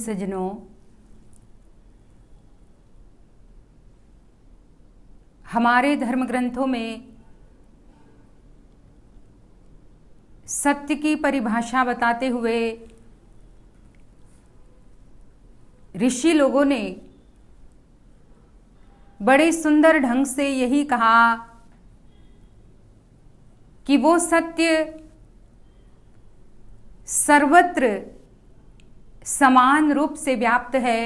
सज्जनों, हमारे धर्म ग्रंथों में सत्य की परिभाषा बताते हुए ऋषि लोगों ने बड़े सुंदर ढंग से यही कहा कि वो सत्य सर्वत्र समान रूप से व्याप्त है,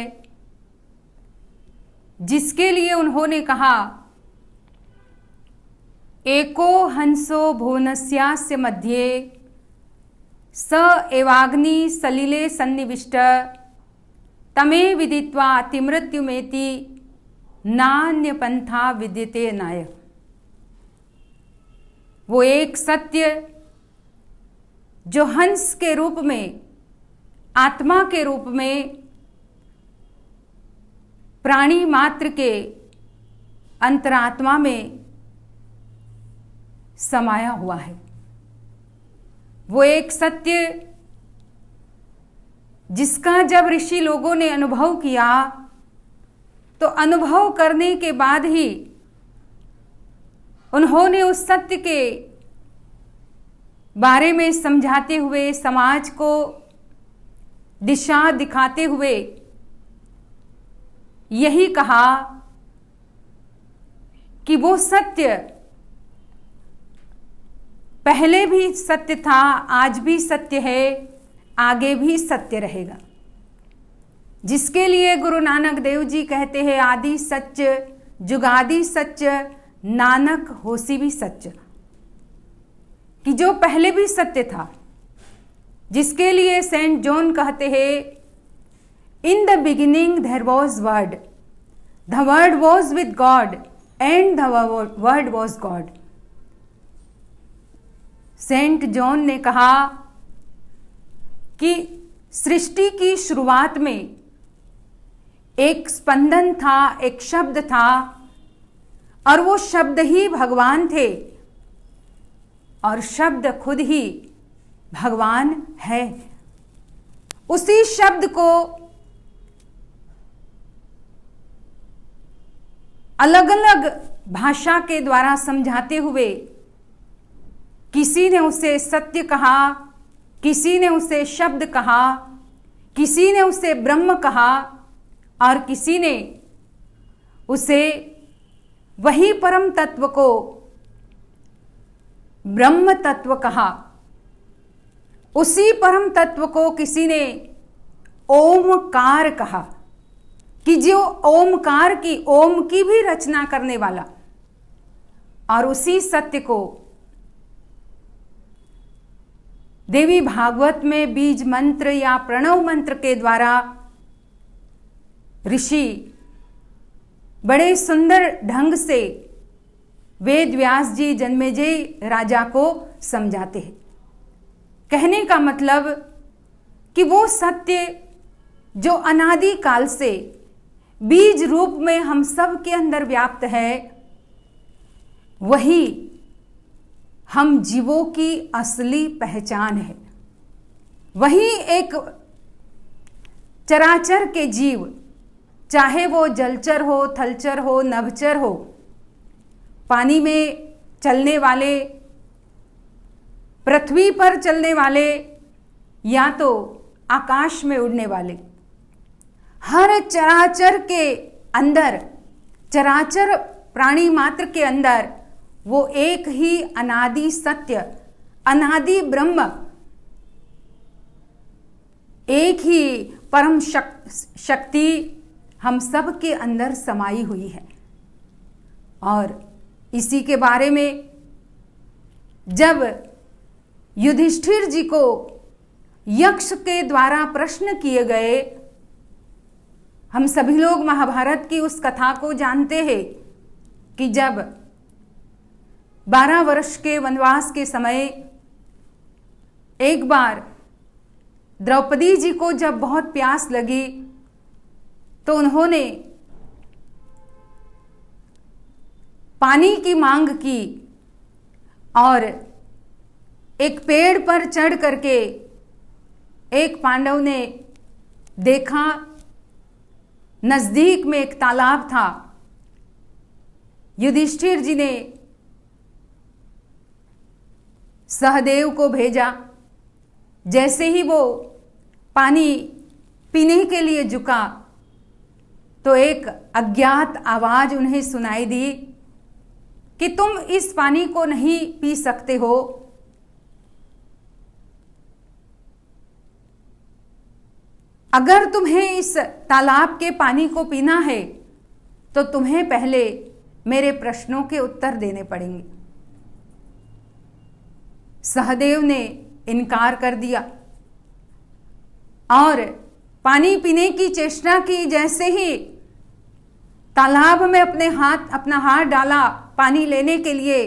जिसके लिए उन्होंने कहा एको हंसो भुवनस्यास्य मध्ये स एवाग्नि सलिले सन्निविष्ट तमे विदित्वा अतिमृत्युमेति नान्य पंथा विद्यते नाय। वो एक सत्य जो हंस के रूप में, आत्मा के रूप में प्राणी मात्र के अंतरात्मा में समाया हुआ है। वो एक सत्य जिसका जब ऋषि लोगों ने अनुभव किया तो अनुभव करने के बाद ही उन्होंने उस सत्य के बारे में समझाते हुए, समाज को दिशा दिखाते हुए यही कहा कि वो सत्य पहले भी सत्य था, आज भी सत्य है, आगे भी सत्य रहेगा। जिसके लिए गुरु नानक देव जी कहते हैं आदि सच जुगादि सच नानक होसी भी सच, कि जो पहले भी सत्य था, जिसके लिए सेंट जॉन कहते हैं in the beginning there was word, the word was with God and the word was God. Saint John ने कहा कि सृष्टि की शुरुआत में एक स्पंदन था, एक शब्द था, और वो शब्द ही भगवान थे, और शब्द खुद ही भगवान है। उसी शब्द को अलग अलग भाषा के द्वारा समझाते हुए किसी ने उसे सत्य कहा, किसी ने उसे शब्द कहा, किसी ने उसे ब्रह्म कहा, और किसी ने उसे वही परम तत्व को ब्रह्म तत्व कहा। उसी परम तत्व को किसी ने ओमकार कहा, कि जो ओमकार की, ओम की भी रचना करने वाला, और उसी सत्य को देवी भागवत में बीज मंत्र या प्रणव मंत्र के द्वारा ऋषि बड़े सुंदर ढंग से वेद व्यास जी जन्मेजय राजा को समझाते हैं। कहने का मतलब कि वो सत्य जो अनादि काल से बीज रूप में हम सब के अंदर व्याप्त है, वही हम जीवों की असली पहचान है। वही एक चराचर के जीव, चाहे वो जलचर हो, थलचर हो, नभचर हो, पानी में चलने वाले, पृथ्वी पर चलने वाले, या तो आकाश में उड़ने वाले, हर चराचर के अंदर, चराचर प्राणी मात्र के अंदर वो एक ही अनादि सत्य, अनादि ब्रह्म, एक ही परम शक्ति हम सब के अंदर समाई हुई है। और इसी के बारे में जब युधिष्ठिर जी को यक्ष के द्वारा प्रश्न किए गए, हम सभी लोग महाभारत की उस कथा को जानते हैं कि जब 12 वर्ष के वनवास के समय एक बार द्रौपदी जी को जब बहुत प्यास लगी तो उन्होंने पानी की मांग की और एक पेड़ पर चढ़ करके एक पांडव ने देखा नजदीक में एक तालाब था। युधिष्ठिर जी ने सहदेव को भेजा। जैसे ही वो पानी पीने के लिए झुका तो एक अज्ञात आवाज उन्हें सुनाई दी कि तुम इस पानी को नहीं पी सकते हो। अगर तुम्हें इस तालाब के पानी को पीना है तो तुम्हें पहले मेरे प्रश्नों के उत्तर देने पड़ेंगे। सहदेव ने इनकार कर दिया और पानी पीने की चेष्टा की। जैसे ही तालाब में अपना हाथ डाला पानी लेने के लिए,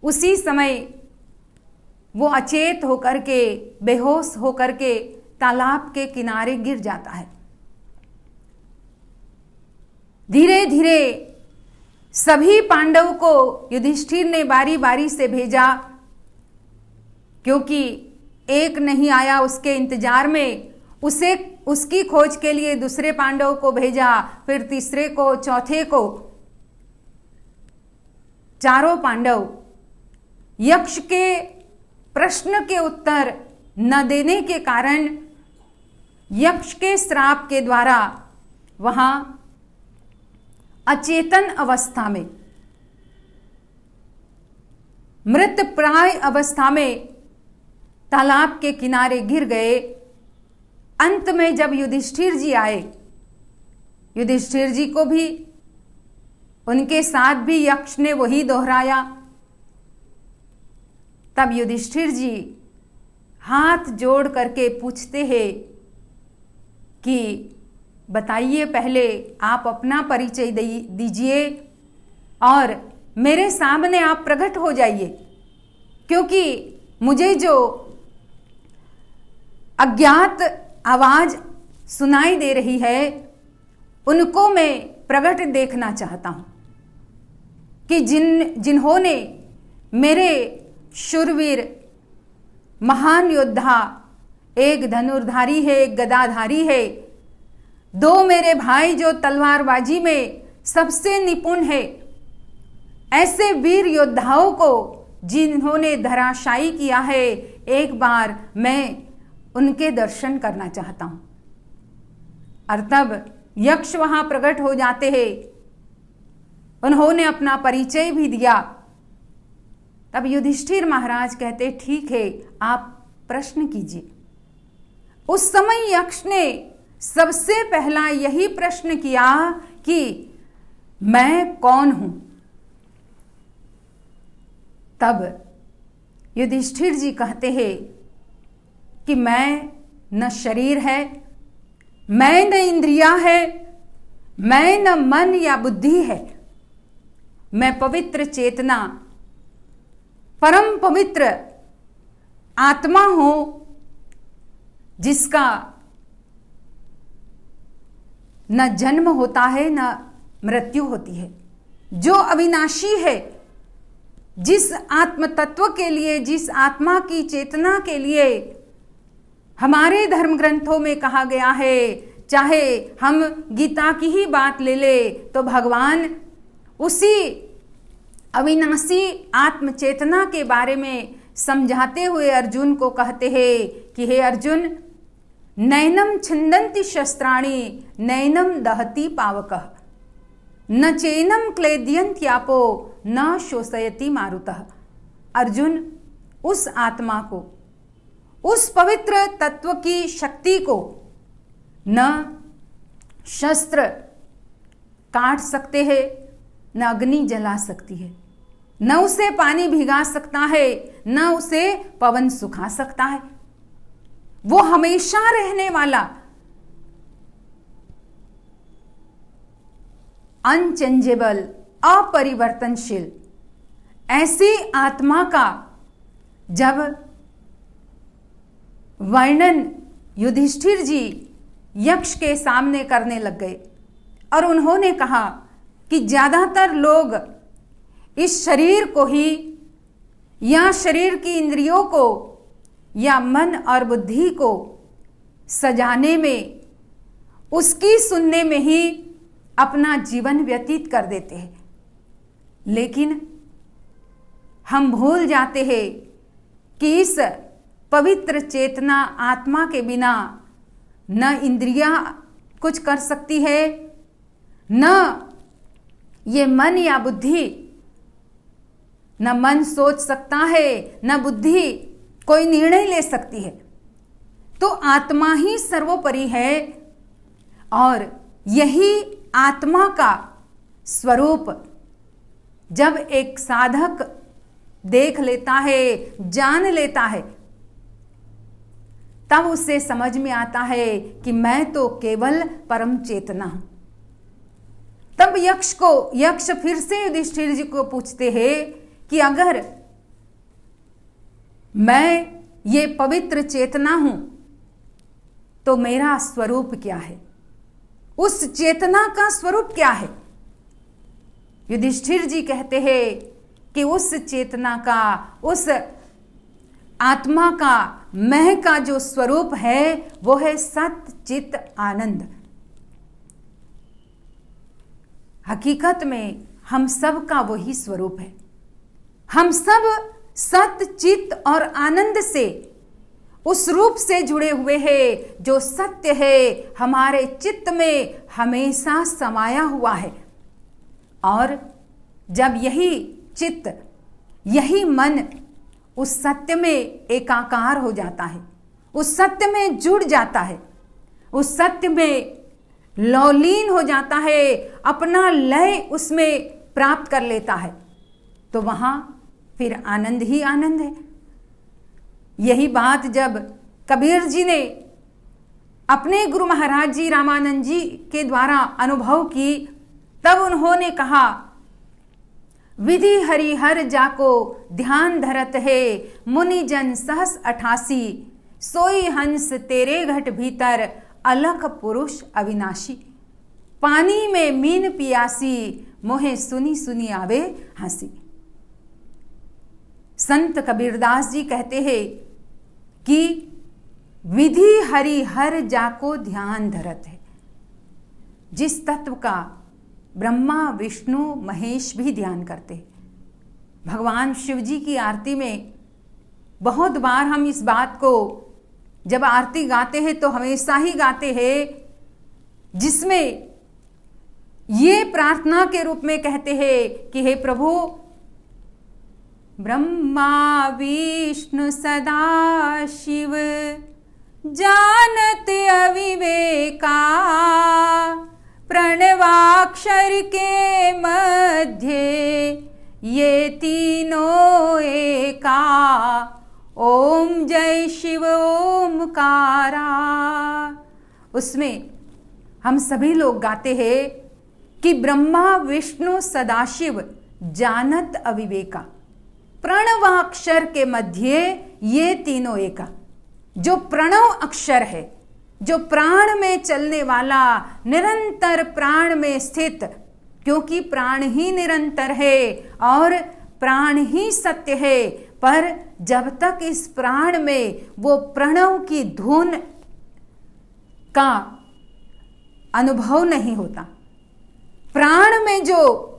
उसी समय वो अचेत होकर के, बेहोश होकर के तालाब के किनारे गिर जाता है। धीरे धीरे सभी पांडव को युधिष्ठिर ने बारी बारी से भेजा, क्योंकि एक नहीं आया उसके इंतजार में उसकी खोज के लिए दूसरे पांडव को भेजा, फिर तीसरे को, चौथे को। चारों पांडव यक्ष के प्रश्न के उत्तर न देने के कारण यक्ष के श्राप के द्वारा वहां अचेतन अवस्था में, मृत प्राय अवस्था में तालाब के किनारे गिर गए। अंत में जब युधिष्ठिर जी आए, युधिष्ठिर जी को भी, उनके साथ भी यक्ष ने वही दोहराया। तब युधिष्ठिर जी हाथ जोड़ करके पूछते हैं कि बताइए, पहले आप अपना परिचय दीजिए और मेरे सामने आप प्रकट हो जाइए, क्योंकि मुझे जो अज्ञात आवाज सुनाई दे रही है उनको मैं प्रकट देखना चाहता हूं कि जिन्होंने मेरे शूरवीर महान योद्धा, एक धनुर्धारी है, एक गदाधारी है, दो मेरे भाई जो तलवारबाजी में सबसे निपुण है, ऐसे वीर योद्धाओं को जिन्होंने धराशायी किया है, एक बार मैं उनके दर्शन करना चाहता हूं। और तब यक्ष वहां प्रकट हो जाते हैं। उन्होंने अपना परिचय भी दिया। तब युधिष्ठिर महाराज कहते, ठीक है, आप प्रश्न कीजिए। उस समय यक्ष ने सबसे पहला यही प्रश्न किया कि मैं कौन हूं। तब युधिष्ठिर जी कहते हैं कि मैं न शरीर है, मैं न इंद्रिया है, मैं न मन या बुद्धि है, मैं पवित्र चेतना, परम पवित्र आत्मा हूं, जिसका न जन्म होता है न मृत्यु होती है, जो अविनाशी है, जिस आत्म तत्व के लिए, जिस आत्मा की चेतना के लिए हमारे धर्म ग्रंथों में कहा गया है, चाहे हम गीता की ही बात ले ले तो भगवान उसी अविनाशी आत्म चेतना के बारे में समझाते हुए अर्जुन को कहते हैं कि हे अर्जुन, नैनम छिन्दन्ति शस्त्राणि नैनम दहति पावकः न चैनम क्लेदयन्त्यापो न शोषयति मारुतः। अर्जुन, उस आत्मा को, उस पवित्र तत्व की शक्ति को न शस्त्र काट सकते हैं, न अग्नि जला सकती है, न उसे पानी भिगा सकता है, न उसे पवन सुखा सकता है। वो हमेशा रहने वाला, अनचेंजेबल, अपरिवर्तनशील, ऐसी आत्मा का जब वर्णन युधिष्ठिर जी यक्ष के सामने करने लग गए और उन्होंने कहा कि ज्यादातर लोग इस शरीर को ही, या शरीर की इंद्रियों को, या मन और बुद्धि को सजाने में, उसकी सुनने में ही अपना जीवन व्यतीत कर देते हैं। लेकिन हम भूल जाते हैं कि इस पवित्र चेतना आत्मा के बिना न इंद्रियां कुछ कर सकती है, न ये मन या बुद्धि, न मन सोच सकता है, न बुद्धि कोई निर्णय ले सकती है। तो आत्मा ही सर्वोपरि है और यही आत्मा का स्वरूप जब एक साधक देख लेता है, जान लेता है, तब उसे समझ में आता है कि मैं तो केवल परम चेतना हूं। तब यक्ष फिर से युधिष्ठिर जी को पूछते हैं कि अगर मैं ये पवित्र चेतना हूं तो मेरा स्वरूप क्या है, उस चेतना का स्वरूप क्या है। युधिष्ठिर जी कहते हैं कि उस चेतना का, उस आत्मा का, मैं का जो स्वरूप है वो है सत चित आनंद। हकीकत में हम सब का वही स्वरूप है। हम सब सत चित और आनंद से, उस रूप से जुड़े हुए हैं जो सत्य है, हमारे चित्त में हमेशा समाया हुआ है। और जब यही चित्त, यही मन उस सत्य में एकाकार हो जाता है, उस सत्य में जुड़ जाता है, उस सत्य में लौलीन हो जाता है, अपना लय उसमें प्राप्त कर लेता है, तो वहां फिर आनंद ही आनंद है। यही बात जब कबीर जी ने अपने गुरु महाराज जी रामानंद जी के द्वारा अनुभव की, तब उन्होंने कहा, विधि हरिहर जाको ध्यान धरत है, मुनि जन सहस 88, सोई हंस तेरे घट भीतर, अलख पुरुष अविनाशी। पानी में मीन पियासी, मोहे सुनी सुनी आवे हंसी। संत कबीरदास जी कहते हैं कि विधि हरिहर जाको ध्यान धरत है। जिस तत्व का ब्रह्मा विष्णु महेश भी ध्यान करते हैं। भगवान शिव जी की आरती में बहुत बार हम इस बात को जब आरती गाते हैं तो हमेशा ही गाते हैं, जिसमें ये प्रार्थना के रूप में कहते हैं कि हे प्रभु, ब्रह्मा विष्णु सदा शिव जानत अविवेका, प्रणवाक्षर के मध्य ये तीनों एका, ओम जय शिव ओमकारा। उसमें हम सभी लोग गाते हैं कि ब्रह्मा विष्णु सदाशिव जानत अविवेका, प्रणवाक्षर के मध्य ये तीनों एका। जो प्रणव अक्षर है, जो प्राण में चलने वाला, निरंतर प्राण में स्थित, क्योंकि प्राण ही निरंतर है और प्राण ही सत्य है, पर जब तक इस प्राण में वो प्रणव की धुन का अनुभव नहीं होता, प्राण में जो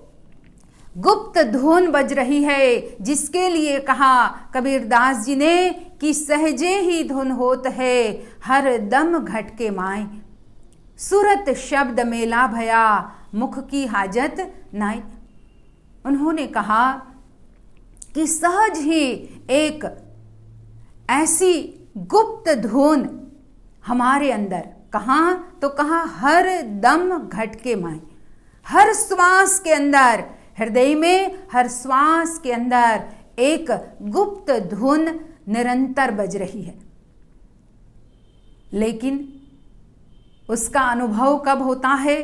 गुप्त धुन बज रही है, जिसके लिए कहा कबीरदास जी ने कि सहजे ही धुन होत है, हर दम घट के माय, सुरत शब्द मेला भया, मुख की हाजत नाई। उन्होंने कहा कि सहज ही एक ऐसी गुप्त धुन हमारे अंदर, कहाँ तो कहा हर दम घट के माय, हर श्वास के अंदर, हृदय में हर श्वास के अंदर एक गुप्त धुन निरंतर बज रही है। लेकिन उसका अनुभव कब होता है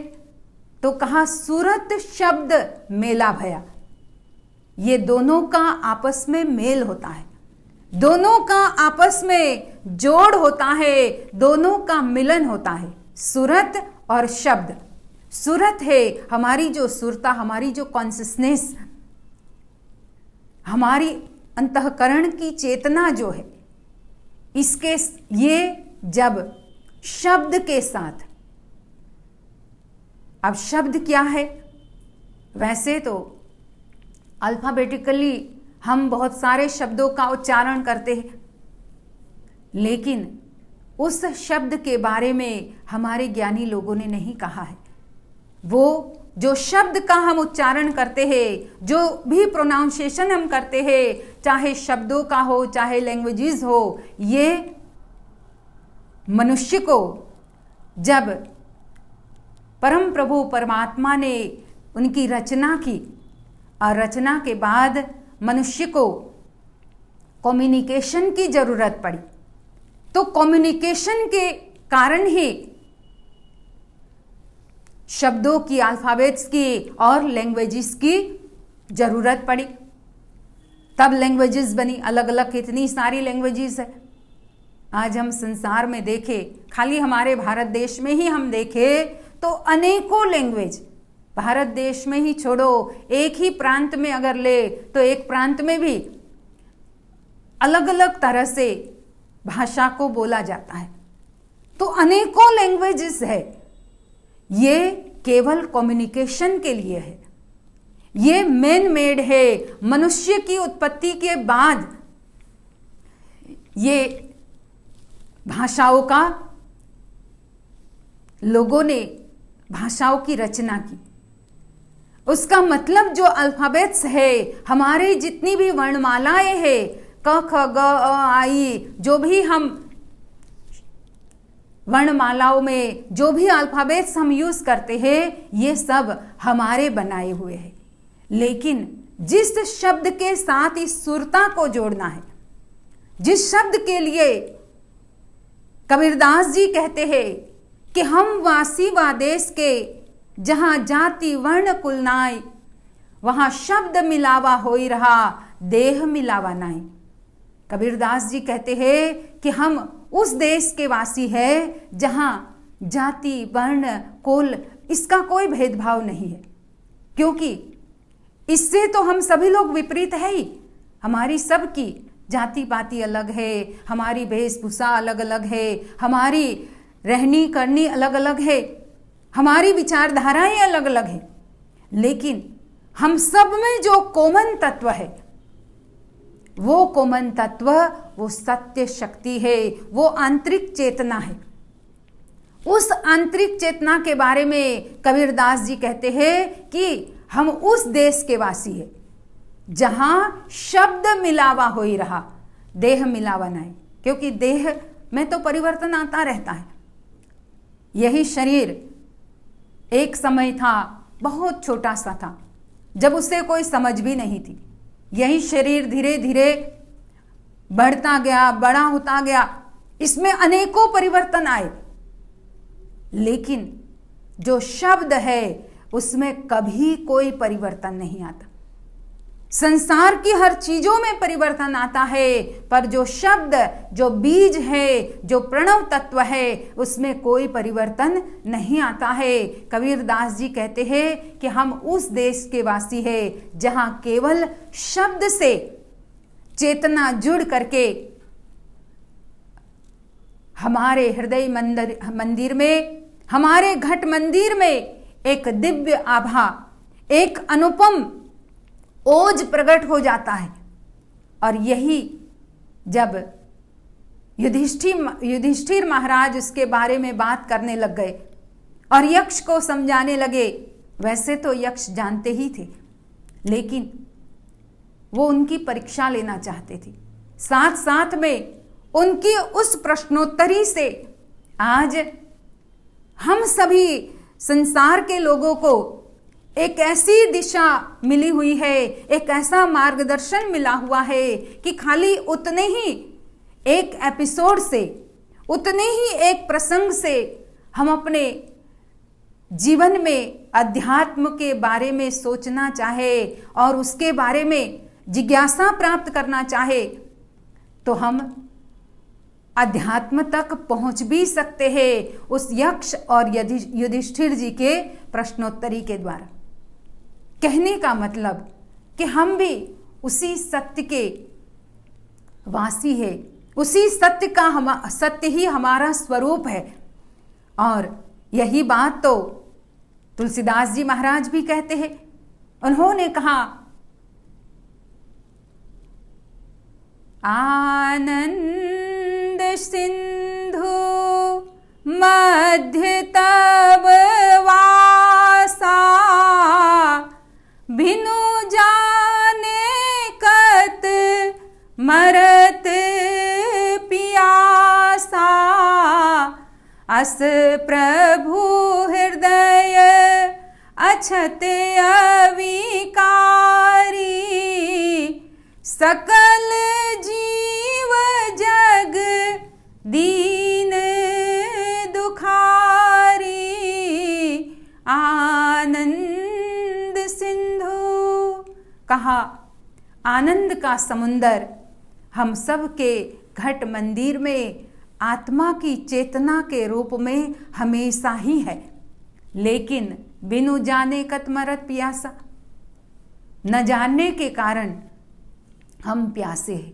तो कहा सुरत शब्द मेला भया। ये दोनों का आपस में मेल होता है, दोनों का आपस में जोड़ होता है, दोनों का मिलन होता है। सुरत और शब्द, सुरत है हमारी जो सुरता, हमारी जो कॉन्शियसनेस, हमारी अंतःकरण की चेतना जो है, इसके ये जब शब्द के साथ। अब शब्द क्या है? वैसे तो अल्फाबेटिकली हम बहुत सारे शब्दों का उच्चारण करते हैं, लेकिन उस शब्द के बारे में हमारे ज्ञानी लोगों ने नहीं कहा है। वो जो शब्द का हम उच्चारण करते हैं, जो भी प्रोनाउंसिएशन हम करते हैं, चाहे शब्दों का हो चाहे लैंग्वेजेस हो, ये मनुष्य को जब परम प्रभु परमात्मा ने उनकी रचना की और रचना के बाद मनुष्य को कम्युनिकेशन की जरूरत पड़ी, तो कम्युनिकेशन के कारण ही शब्दों की, अल्फाबेट्स की और लैंग्वेजेस की जरूरत पड़ी। तब लैंग्वेजेस बनी, अलग अलग कितनी सारी लैंग्वेजेस है। आज हम संसार में देखें, खाली हमारे भारत देश में ही हम देखें तो अनेकों लैंग्वेज, भारत देश में ही छोड़ो, एक ही प्रांत में अगर ले तो एक प्रांत में भी अलग अलग तरह से भाषा को बोला जाता है। तो अनेकों लैंग्वेजेस है। ये केवल कम्युनिकेशन के लिए है। ये मैन मेड है। मनुष्य की उत्पत्ति के बाद ये भाषाओं का, लोगों ने भाषाओं की रचना की। उसका मतलब जो अल्फाबेट्स है, हमारे जितनी भी वर्णमालाएं है, क ख ग अ आई, जो भी हम वर्णमालाओं में जो भी अल्फाबेट्स हम यूज करते हैं, ये सब हमारे बनाए हुए हैं। लेकिन जिस शब्द के साथ इस सुरता को जोड़ना है, जिस शब्द के लिए कबीरदास जी कहते हैं कि हम वासी वा देश के, जहां जाति वर्ण कुल नाई, वहां शब्द मिलावा होई रहा, देह मिलावा नाई। कबीरदास जी कहते हैं कि हम उस देश के वासी है जहां जाति वर्ण कुल इसका कोई भेदभाव नहीं है, क्योंकि इससे तो हम सभी लोग विपरीत है ही। हमारी सबकी जाति पाति अलग है, हमारी वेशभूषा अलग अलग है, हमारी रहनी करनी अलग अलग है, हमारी विचारधाराएं अलग अलग है, लेकिन हम सब में जो कॉमन तत्व है, वो कॉमन तत्व वो सत्य शक्ति है, वो आंतरिक चेतना है। उस आंतरिक चेतना के बारे में कबीरदास जी कहते हैं कि हम उस देश के वासी है जहां शब्द मिलावा हो ही रहा, देह मिलावा नहीं, क्योंकि देह में तो परिवर्तन आता रहता है। यही शरीर एक समय था, बहुत छोटा सा था, जब उसे कोई समझ भी नहीं थी। यही शरीर धीरे धीरे बढ़ता गया, बड़ा होता गया, इसमें अनेकों परिवर्तन आए, लेकिन जो शब्द है उसमें कभी कोई परिवर्तन नहीं आता। संसार की हर चीजों में परिवर्तन आता है, पर जो शब्द, जो बीज है, जो प्रणव तत्व है, उसमें कोई परिवर्तन नहीं आता है। कबीरदास जी कहते हैं कि हम उस देश के वासी हैं जहां केवल शब्द से चेतना जुड़ करके हमारे हृदय मंदिर में, हमारे घट मंदिर में एक दिव्य आभा, एक अनुपम ओज प्रकट हो जाता है। और यही जब युधिष्ठिर महाराज उसके बारे में बात करने लग गए और यक्ष को समझाने लगे, वैसे तो यक्ष जानते ही थे, लेकिन वो उनकी परीक्षा लेना चाहते थे। साथ साथ में उनकी उस प्रश्नोत्तरी से आज हम सभी संसार के लोगों को एक ऐसी दिशा मिली हुई है, एक ऐसा मार्गदर्शन मिला हुआ है कि खाली उतने ही एक एपिसोड से, उतने ही एक प्रसंग से हम अपने जीवन में अध्यात्म के बारे में सोचना चाहे और उसके बारे में जिज्ञासा प्राप्त करना चाहे तो हम अध्यात्म तक पहुंच भी सकते हैं उस यक्ष और युधिष्ठिर जी के प्रश्नोत्तरी के द्वारा। कहने का मतलब कि हम भी उसी सत्य के वासी है, उसी सत्य ही हमारा स्वरूप है। और यही बात तो तुलसीदास जी महाराज भी कहते हैं। उन्होंने कहा, आनंद सिंधु मध्य तब वासा, बिनु जाने कत मरत पियासा, अस प्रभु हृदय अछत अविकारी, सकल जीव जग दीन दुखारी, आनंद सिंधु। कहा, आनंद का समुंदर हम सब के घट मंदिर में आत्मा की चेतना के रूप में हमेशा ही है, लेकिन बिनु जाने कत मरत प्यासा, न जानने के कारण हम प्यासे हैं।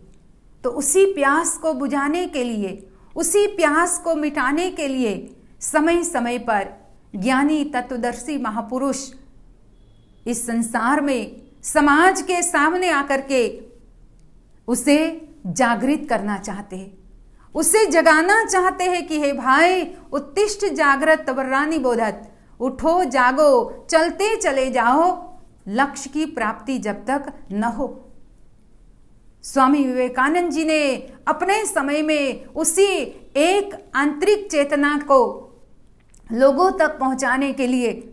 तो उसी प्यास को बुझाने के लिए, उसी प्यास को मिटाने के लिए समय समय पर ज्ञानी तत्वदर्शी महापुरुष इस संसार में समाज के सामने आकर के उसे जागृत करना चाहते हैं, उसे जगाना चाहते हैं कि हे भाई, उत्तिष्ठ जागृत तवर्रानी बोधत, उठो जागो, चलते चले जाओ, लक्ष्य की प्राप्ति जब तक न हो। स्वामी विवेकानंद जी ने अपने समय में उसी एक आंतरिक चेतना को लोगों तक पहुंचाने के लिए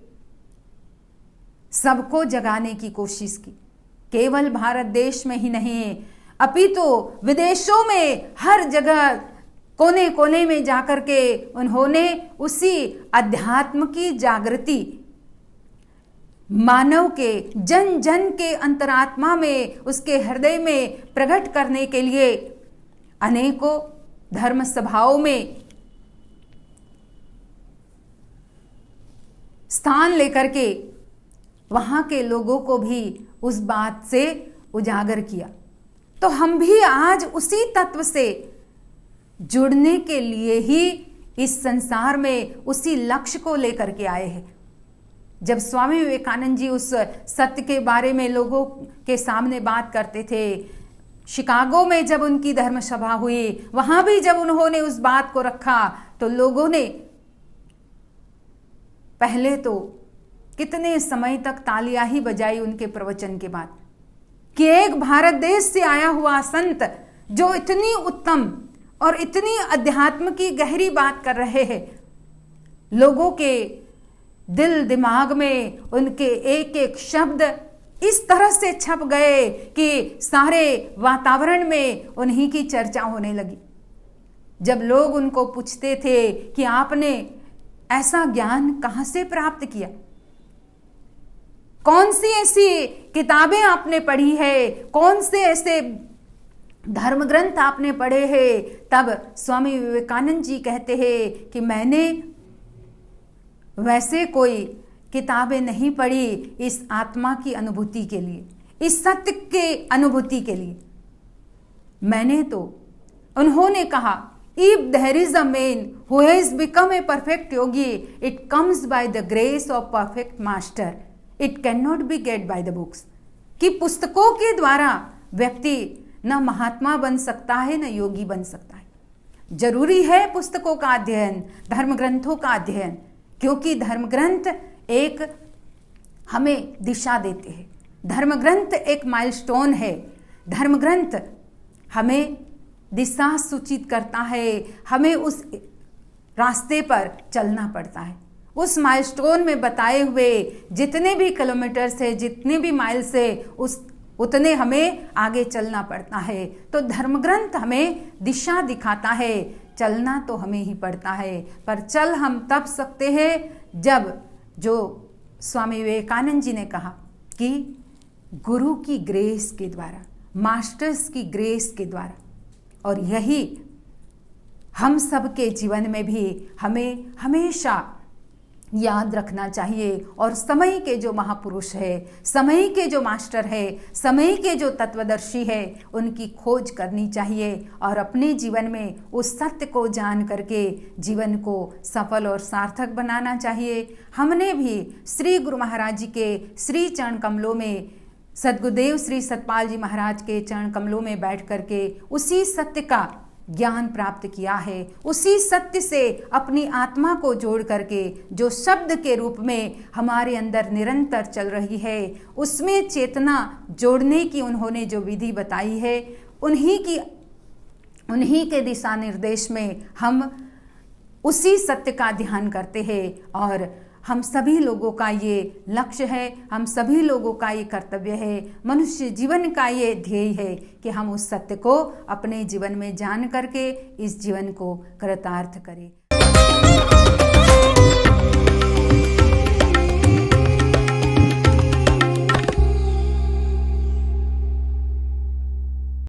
सबको जगाने की कोशिश की। केवल भारत देश में ही नहीं, अपितु विदेशों में हर जगह कोने कोने में जाकर के उन्होंने उसी अध्यात्म की जागृति मानव के जन जन के अंतरात्मा में, उसके हृदय में प्रकट करने के लिए अनेकों धर्म सभाओं में स्थान लेकर के वहां के लोगों को भी उस बात से उजागर किया। तो हम भी आज उसी तत्व से जुड़ने के लिए ही इस संसार में उसी लक्ष्य को लेकर के आए हैं। जब स्वामी विवेकानंद जी उस सत्य के बारे में लोगों के सामने बात करते थे, शिकागो में जब उनकी धर्म सभा हुई, वहां भी जब उन्होंने उस बात को रखा, तो लोगों ने पहले तो कितने समय तक तालियां ही बजाई उनके प्रवचन के बाद, कि एक भारत देश से आया हुआ संत जो इतनी उत्तम और इतनी अध्यात्म की गहरी बात कर रहे हैं, लोगों के दिल दिमाग में उनके एक एक शब्द इस तरह से छप गए कि सारे वातावरण में उन्हीं की चर्चा होने लगी। जब लोग उनको पूछते थे कि आपने ऐसा ज्ञान कहां से प्राप्त किया, कौन सी ऐसी किताबें आपने पढ़ी है, कौन से ऐसे धर्म ग्रंथ आपने पढ़े हैं, तब स्वामी विवेकानंद जी कहते हैं कि मैंने वैसे कोई किताबें नहीं पढ़ी इस आत्मा की अनुभूति के लिए, इस सत्य के अनुभूति के लिए। मैंने तो, उन्होंने कहा, if there is a man who has become a perfect yogi, it comes by the grace of perfect master, it can not be get by the books. कि पुस्तकों के द्वारा व्यक्ति न महात्मा बन सकता है न योगी बन सकता है। जरूरी है पुस्तकों का अध्ययन, धर्म ग्रंथों का अध्ययन, क्योंकि धर्म ग्रंथ एक हमें दिशा देते हैं, धर्म ग्रंथ एक माइलस्टोन है, धर्म ग्रंथ हमें दिशा सूचित करता है, हमें उस रास्ते पर चलना पड़ता है। उस माइलस्टोन में बताए हुए जितने भी किलोमीटर से, जितने भी माइल से, उतने हमें आगे चलना पड़ता है। तो धर्म ग्रंथ हमें दिशा दिखाता है, चलना तो हमें ही पड़ता है। पर चल हम तब सकते हैं जब, जो स्वामी विवेकानंद जी ने कहा कि गुरु की ग्रेस के द्वारा, मास्टर्स की ग्रेस के द्वारा, और यही हम सब के जीवन में भी हमें हमेशा याद रखना चाहिए। और समय के जो महापुरुष है, समय के जो मास्टर है, समय के जो तत्वदर्शी है, उनकी खोज करनी चाहिए और अपने जीवन में उस सत्य को जान करके जीवन को सफल और सार्थक बनाना चाहिए। हमने भी श्री गुरु महाराज जी के श्री चरण कमलों में, सद्गुरुदेव श्री सतपाल जी महाराज के चरण कमलों में बैठ करके उसी सत्य का ज्ञान प्राप्त किया है। उसी सत्य से अपनी आत्मा को जोड़ करके जो शब्द के रूप में हमारे अंदर निरंतर चल रही है, उसमें चेतना जोड़ने की उन्होंने जो विधि बताई है, उन्हीं के दिशा निर्देश में हम उसी सत्य का ध्यान करते हैं। और हम सभी लोगों का ये लक्ष्य है, हम सभी लोगों का ये कर्तव्य है, मनुष्य जीवन का ये ध्येय है कि हम उस सत्य को अपने जीवन में जान करके इस जीवन को कृतार्थ करें।